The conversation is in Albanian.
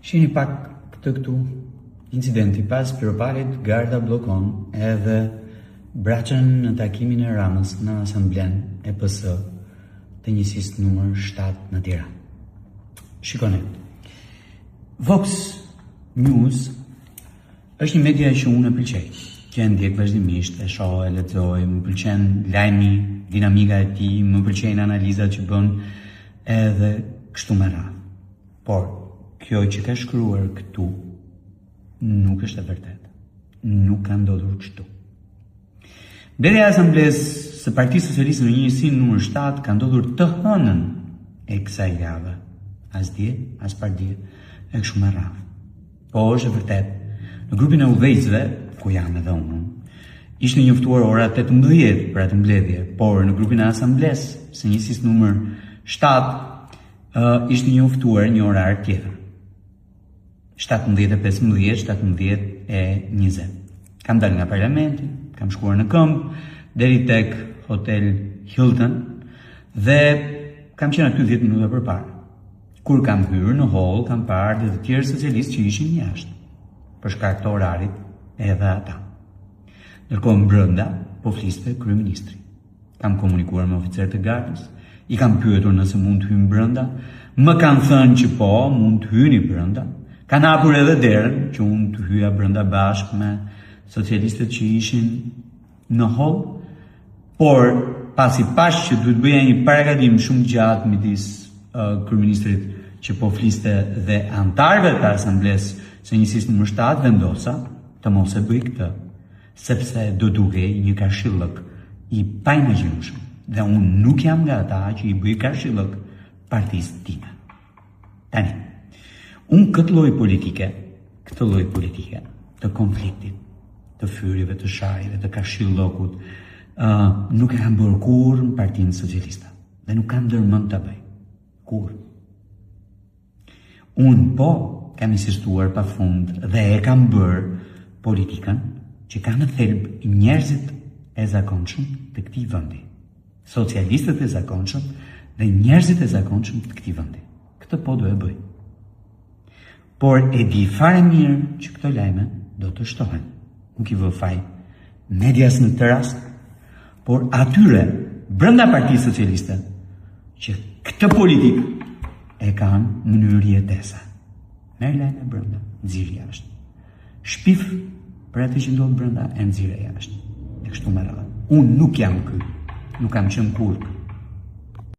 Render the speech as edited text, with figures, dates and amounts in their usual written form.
Shihni pak këtu incidenti pas Piropalit, garda bllokon edhe braçën në takimin e Ramës në asamblen e PS të njësisë numër 7 në Tiranë. Shikoni. Vox News është një media që unë e pëlqej, që e ndjek vazhdimisht, e shoh, e lexoj, më pëlqen lajmi, dinamika e tij, më pëlqejnë analizat që bën edhe kështu me radhë. Por kjo që ka shkruar këtu nuk është e vërtetë. Nuk ka ndodhur kështu. Mbledhja e asamblesë së Partisë Socialiste në njësinë numër 7 ka ndodhur të hënën e kësaj jave. As dje, as pardje, e kështu me radhë. Po është e vërtetë. Në grupin e udhëheqësve, ku jam edhe unë, ishte njoftuar ora 18 për atë mbledhje, por në grupin e asamblesë së njësisë numër 7 ishte njoftuar një orar tjetër. 17:15, 17:20. Kam dalë nga parlamenti, kam shkuar në këmbë, deri tek Hotel Hilton dhe kam qenë aty 10 minuta përpara. Kur kam hyrë në hall, kam parë dhe të tjerë socialistë që ishin jashtë, për shkak të orarit edhe ata. Ndërkohë brenda po fliste kryeministri. Kam komunikuar me oficerët e gardës, i kam pyetur nëse mund të hyjmë brenda, më kanë thënë që po, mund të hyni brenda. Kanë hapur edhe derën që unë të hyja brenda bashkë me socialistët që ishin në hall, por pasi pash që duhet bëja një paragatim shumë gjatë midis kryeministrit që po fliste dhe antarëve të asamblesë së njësisë numër 7, vendosa të mos e bëj këtë, sepse do dukej një kashillëk i paimagjinueshëm dhe unë nuk jam nga ata që i bëj kashillëk partisë time. Tani, unë këtë lloj politike të konfliktit, të fyrive, të shajve, të kashillokut, nuk e kam bërë kur në Partinë Socialiste dhe nuk kam ndërmend ta bëj. Kur? Unë po kam insistuar pafund dhe e kam bërë politikën që ka në thelb njerëzit e zakonshëm të këtij vendi, socialistët e zakonshëm dhe njerëzit e zakonshëm të këtij vendi. Këtë po do e bëj. Por e di fare mirë që këto lajme do të shtohen. Nuk i vë faj medias në të rast, por atyre brenda Partisë Socialiste që këtë politikë e kanë mënyrë jetese. Merë lajme brenda, nxirë jashtë. Shpif për atë që ndodh brenda e nxirë jashtë. E kështu me radhë. Unë nuk jam ky, nuk kam qenë kur.